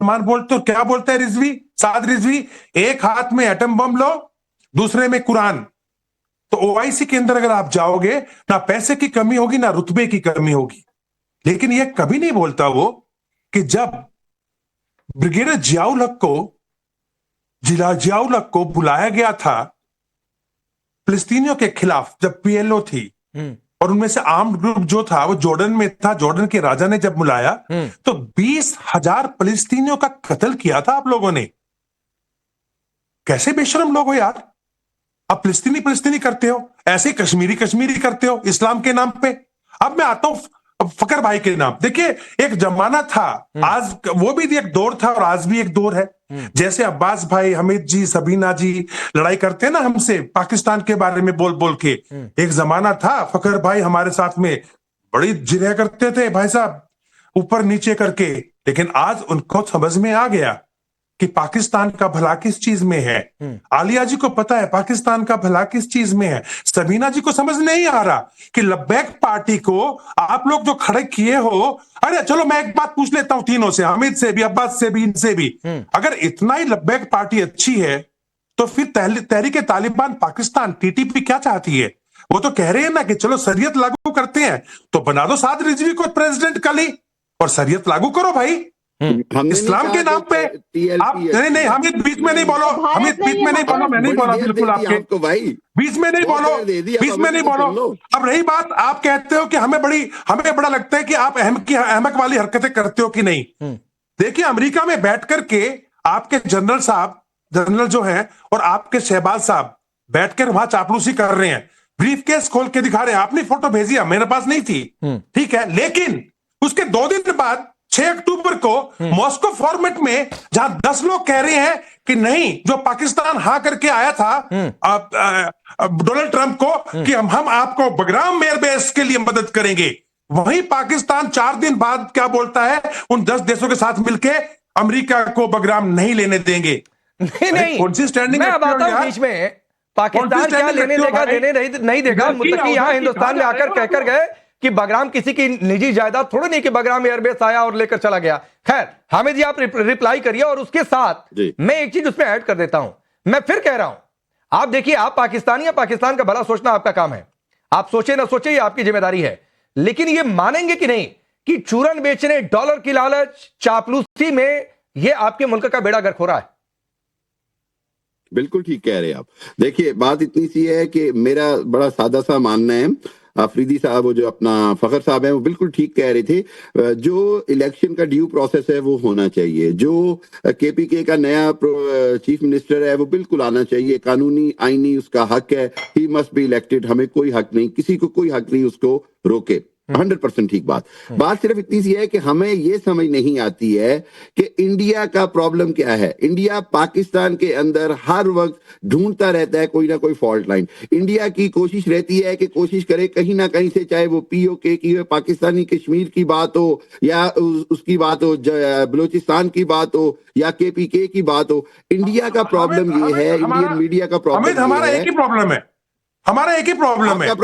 मुसलमान बोलते हो, क्या बोलता है रिजवी, साद रिजवी, एक हाथ में एटम बम लो, दूसरे में कुरान। तो ओआईसी के अंदर अगर आप जाओगे, ना पैसे की कमी होगी ना रुतबे की कमी होगी। लेकिन यह कभी नहीं बोलता वो कि जब ब्रिगेडियर जियाउल हक को बुलाया गया था फिलिस्तीनियों के खिलाफ, जब पीएलओ थी और उनमें से आर्म्ड ग्रुप जो था वो जॉर्डन में था, जॉर्डन के राजा ने जब बुलाया तो 20,000 फिलिस्तीनियों का कत्ल किया था आप लोगों ने। कैसे बेशरम लोग हो यार, आप फिलिस्तीनी फिलिस्तीनी करते हो, ऐसे कश्मीरी कश्मीरी करते हो इस्लाम के नाम पे। अब मैं आता हूं फकर भाई के नाम। देखिए एक जमाना था, आज वो भी एक दौर था और आज भी एक दौर है। जैसे अब्बास भाई, हमीद जी, सबीना जी लड़ाई करते हैं ना हमसे पाकिस्तान के बारे में बोल बोल के। एक जमाना था फकर भाई हमारे साथ में बड़ी जिरह करते थे भाई साहब, ऊपर नीचे करके। लेकिन आज उनको समझ में आ गया कि पाकिस्तान का भला किस चीज में है। आलिया जी को पता है पाकिस्तान का भला किस चीज में है। सबीना जी को समझ नहीं आ रहा कि लब्बैक पार्टी को आप लोग जो खड़े किए हो। अरे चलो मैं एक बात पूछ लेता हूं तीनों से, हामिद से भी, अब्बास से भी, इनसे भी। अगर इतना ही लब्बैक पार्टी अच्छी है तो फिर तहरीके तालिबान पाकिस्तान टीटीपी क्या चाहती है? वो तो कह रहे हैं ना कि चलो शरीयत लागू करते हैं, तो बना दो साद रिजवी को प्रेसिडेंट कल ही और शरीयत लागू करो भाई इस्लाम के नाम पे। आप नहीं हमीद बीच में नहीं बोलो, हमीद बीच में नहीं बोलो, मैं नहीं बोला बिल्कुल आपके भाई, बीच में नहीं बोलो, बीच में नहीं बोलो। अब रही बात, आप कहते हो कि हमें बड़ा लगता है कि आप अहमक वाली हरकतें करते हो कि नहीं। देखिए अमेरिका में बैठ करके आपके जनरल जो हैं और आपके शहबाज साहब बैठकर वहां चापलूसी कर रहे हैं, ब्रीफ केस खोल के दिखा रहे हैं। आपने फोटो भेजी है, मेरे पास नहीं थी, ठीक है, लेकिन उसके 2 दिन बाद 6 अक्टूबर को मॉस्को फॉर्मेट में जहां 10 लोग कह रहे हैं कि नहीं, जो पाकिस्तान हां करके आया था डोनाल्ड ट्रंप को कि हम आपको बगराम एयरबेस के लिए मदद करेंगे, वहीं पाकिस्तान 4 दिन बाद क्या बोलता है, उन 10 देशों के साथ मिलके अमेरिका को बगराम नहीं लेने देंगे। नहीं कौन सी स्टैंडिंग? मैं बताता हूं बीच में पाकिस्तान क्या लेने देगा, नहीं देगा। मुत्तकी यहां हिंदुस्तान में आकर कहकर गए कि बगराम किसी की निजी जायदाद थोड़ी नहीं कि बगराम एयरबेस आया और लेकर चला गया। खैर हामिद जी आप रिप्लाई करिए और उसके साथ मैं एक चीज उसमें ऐड कर देता हूं। मैं फिर कह रहा हूं, आप देखिए, आप पाकिस्तानी या पाकिस्तान का भला सोचना आपका काम है, आप सोचे ना सोचे ये आपकी जिम्मेदारी है। लेकिन ये मानेंगे कि नहीं कि चूरन बेचने, डॉलर की लालच, चापलूसी में ये आपके मुल्क का बेड़ा गर्क हो रहा है? बिल्कुल ठीक कह रहे हैं आप। देखिए बात इतनी सी है कि मेरा बड़ा सादा सा मानना है, अफरीदी साहब वो जो अपना फखर साहब हैं वो बिल्कुल ठीक कह रहे थे। जो इलेक्शन का ड्यू प्रोसेस है वो होना चाहिए, जो केपीके का नया चीफ मिनिस्टर है वो बिल्कुल आना चाहिए, कानूनी आईनी उसका हक है, ही मस्ट बी इलेक्टेड, हमें कोई हक नहीं, किसी को कोई हक नहीं उसको रोके। 100% ठीक बात सिर्फ इतनी सी है कि हमें यह समझ नहीं आती है कि इंडिया का प्रॉब्लम क्या है। इंडिया पाकिस्तान के अंदर हर वक्त ढूंढता रहता है कोई ना कोई फॉल्ट लाइन। इंडिया की कोशिश रहती है कि कोशिश करे कहीं ना कहीं से, चाहे वो पीओके की हो, पाकिस्तानी कश्मीर की बात हो या उसकी बात हो, बलूचिस्तान की बात हो या केपीके की बात हो, इंडिया का प्रॉब्लम ये है, इंडियन मीडिया का प्रॉब्लम हमारा एक ही प्रॉब्लम है, हमारा एक ही प्रॉब्लम है।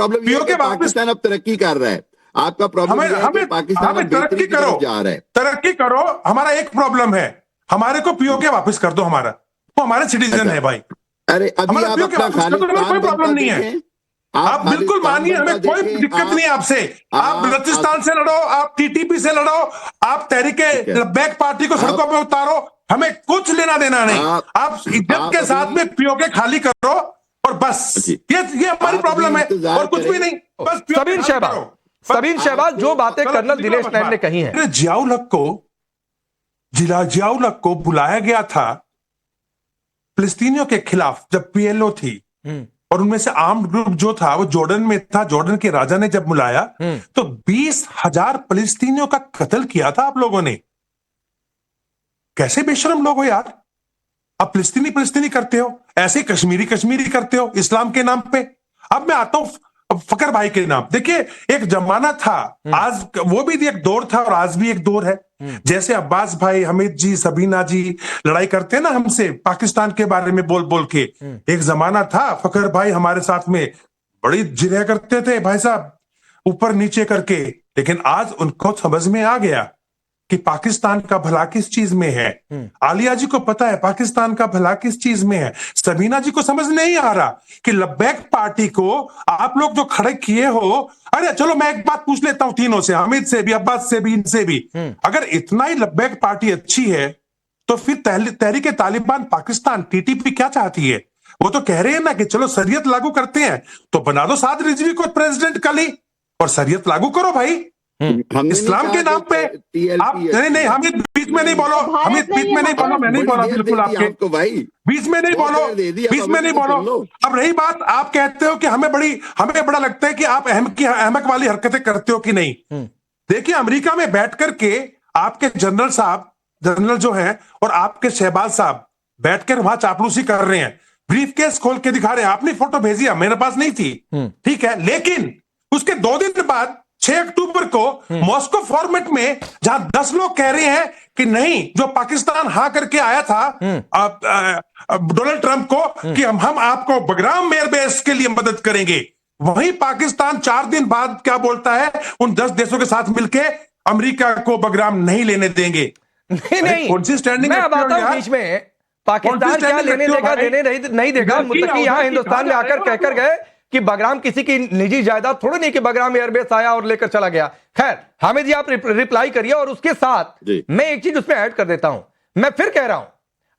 पाकिस्तान अब तरक्की कर रहा है, आपका प्रॉब्लम है कि पाकिस्तान तरक्की करो, जा रहा है, तरक्की करो। हमारा एक प्रॉब्लम है, हमारे को पीओके वापस कर दो, हमारा वो हमारे सिटीजन है भाई। अरे अभी आप अपना कोई प्रॉब्लम नहीं है, आप बिल्कुल मानिए, हमें कोई दिक्कत नहीं है आपसे। आप बलूचिस्तान से लड़ो, आप टीटीपी से लड़ो, आप तहरीके लब्बैक पार्टी को सड़कों पे उतारो, हमें कुछ लेना देना नहीं। आप इज्जत के साथ में पीओके खाली करो और बस, ये हमारी प्रॉब्लम है और कुछ भी नहीं। बस सबीन शहबाज जो बातें कर्नल दिनेश नैन ने कही हैं, जियाउल हक को बुलाया गया था फिलिस्तीनियों के खिलाफ, जब पीएलओ थी और उनमें से आर्म्ड ग्रुप जो था वो जॉर्डन में था, जॉर्डन के राजा ने जब बुलाया तो 20,000 फिलिस्तीनियों का कत्ल किया था आप लोगों ने। कैसे बेशरम लोग हो यार, आप फिलिस्तीनी फिलिस्तीनी करते हो, ऐसे कश्मीरी कश्मीरी करते हो इस्लाम के नाम पे। अब मैं आता हूं फकर भाई के नाम। देखिए एक जमाना था, आज वो भी एक दौर था और आज भी एक दौर है। जैसे अब्बास भाई, हमीद जी, सबीना जी लड़ाई करते हैं ना हमसे पाकिस्तान के बारे में बोल बोल के। एक जमाना था फकर भाई हमारे साथ में बड़ी जिरह करते थे भाई साहब, ऊपर नीचे करके। लेकिन आज उनको समझ में आ गया कि पाकिस्तान का भला किस चीज में है। आलिया जी को पता है पाकिस्तान का भला किस चीज में है। सबीना जी को समझ नहीं आ रहा कि लब्बैक पार्टी को आप लोग जो खड़े किए हो, अरे चलो मैं एक बात पूछ लेता हूं तीनों से, हामिद से भी, अब्बास से भी, इनसे भी, अगर इतना ही लब्बैक पार्टी अच्छी है तो फिर तहरीक तालिबान पाकिस्तान टीटीपी क्या चाहती है? वो तो कह रहे हैं ना कि चलो शरीयत लागू करते हैं, तो बना दो साद रिजवी को प्रेसिडेंट कल ही और शरीयत लागू करो भाई इस्लाम के नाम पे। आप नहीं हमीद बीच में नहीं बोलो, हमीद बीच में नहीं बोलो, मैं नहीं बोला बिल्कुल आपके भाई, बीच में नहीं बोलो, बीच में नहीं बोलो। अब रही बात, आप कहते हो कि हमें बड़ा लगता है कि आप अहमक वाली हरकतें करते हो कि नहीं। देखिए अमेरिका में बैठ करके आपके जनरल जो हैं और आपके शहबाज साहब बैठकर वहां चापलूसी कर रहे हैं, ब्रीफ केस खोल के दिखा रहे हैं। आपने फोटो भेजी, मेरे पास नहीं थी, ठीक है, लेकिन उसके 2 दिन बाद 6 अक्टूबर को मॉस्को फॉर्मेट में जहां 10 लोग कह रहे हैं कि नहीं, जो पाकिस्तान हां करके आया था डोनाल्ड ट्रंप को कि हम आपको बगराम एयरबेस के लिए मदद करेंगे, वहीं पाकिस्तान 4 दिन बाद क्या बोलता है, उन 10 देशों के साथ मिलकर अमेरिका को बगराम नहीं लेने देंगे। नहीं कौन सी स्टैंडिंग मैं आता हूं बीच में, पाकिस्तान क्या लेने देगा, नहीं देगा। मुत्तकी यहां हिंदुस्तान में आकर कहकर गए कि बगराम किसी की निजी जायदाद थोड़ी नहीं कि बगराम एयरबेस आया और लेकर चला गया। खैर हामिद जी आप रिप्लाई करिए, और उसके साथ मैं एक चीज उसमें ऐड कर देता हूं। मैं फिर कह रहा हूं,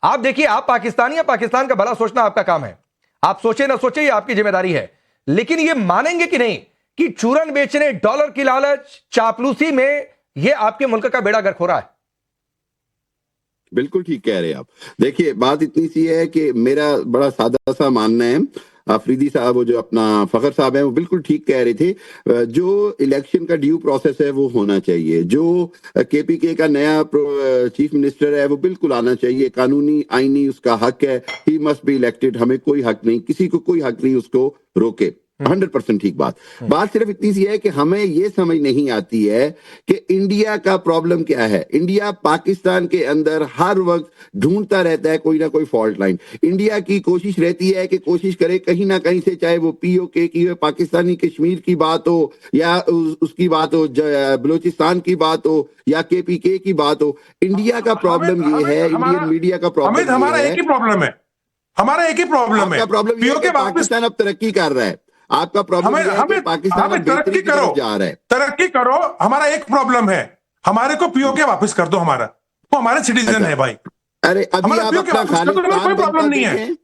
आप देखिए, आप पाकिस्तानी या पाकिस्तान का भला सोचना आपका काम है, आप सोचे ना सोचे ये आपकी जिम्मेदारी है, लेकिन ये मानेंगे कि नहीं कि चूरन बेचने, डॉलर की लालच, चापलूसी में ये आपके मुल्क का बेड़ा गर्क हो रहा है? बिल्कुल ठीक कह रहे हैं आप। देखिए बात इतनी सी है कि मेरा बड़ा सादा सा मानना है, अफरीदी साहब, वो जो अपना फखर साहब हैं, वो बिल्कुल ठीक कह रहे थे। जो इलेक्शन का ड्यू प्रोसेस है वो होना चाहिए। जो केपीके का नया चीफ मिनिस्टर है वो बिल्कुल आना चाहिए, कानूनी आईनी उसका हक है, ही मस्ट बी इलेक्टेड। हमें कोई हक नहीं, किसी को कोई हक नहीं उसको रोके। 100% ठीक बात सिर्फ इतनी सी है कि हमें ये समझ नहीं आती है कि इंडिया का प्रॉब्लम क्या है। इंडिया पाकिस्तान के अंदर हर वक्त ढूंढता रहता है कोई ना कोई फॉल्ट लाइन। इंडिया की कोशिश रहती है कि कोशिश करे कहीं ना कहीं से, चाहे वो पीओके की हो, पाकिस्तानी कश्मीर की बात हो, या उसकी बात हो, बलूचिस्तान की बात हो, या केपीके की बात हो, इंडिया का प्रॉब्लम ये है, इंडियन मीडिया का प्रॉब्लम हमारा एक ही प्रॉब्लम है, हमारा एक ही प्रॉब्लम है। पाकिस्तान अब तरक्की कर रहा है, आपका प्रॉब्लम है पाकिस्तान तरक्की करो, जा रहा है, तरक्की करो। हमारा एक प्रॉब्लम है, हमारे को पीओके वापस कर दो, हमारा वो हमारे सिटीजन है भाई। अरे अभी आप अपना कोई प्रॉब्लम नहीं है,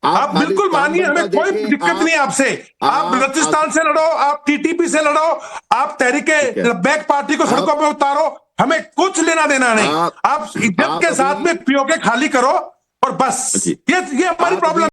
आप बिल्कुल मानिए, हमें कोई दिक्कत नहीं है आपसे। आप बलूचिस्तान से लड़ो, आप टीटीपी से लड़ो, आप तहरीके लब्बैक पार्टी को सड़कों पे उतारो, हमें कुछ लेना देना नहीं। आप इज्जत के साथ में पीओके खाली करो और बस, ये हमारी प्रॉब्लम।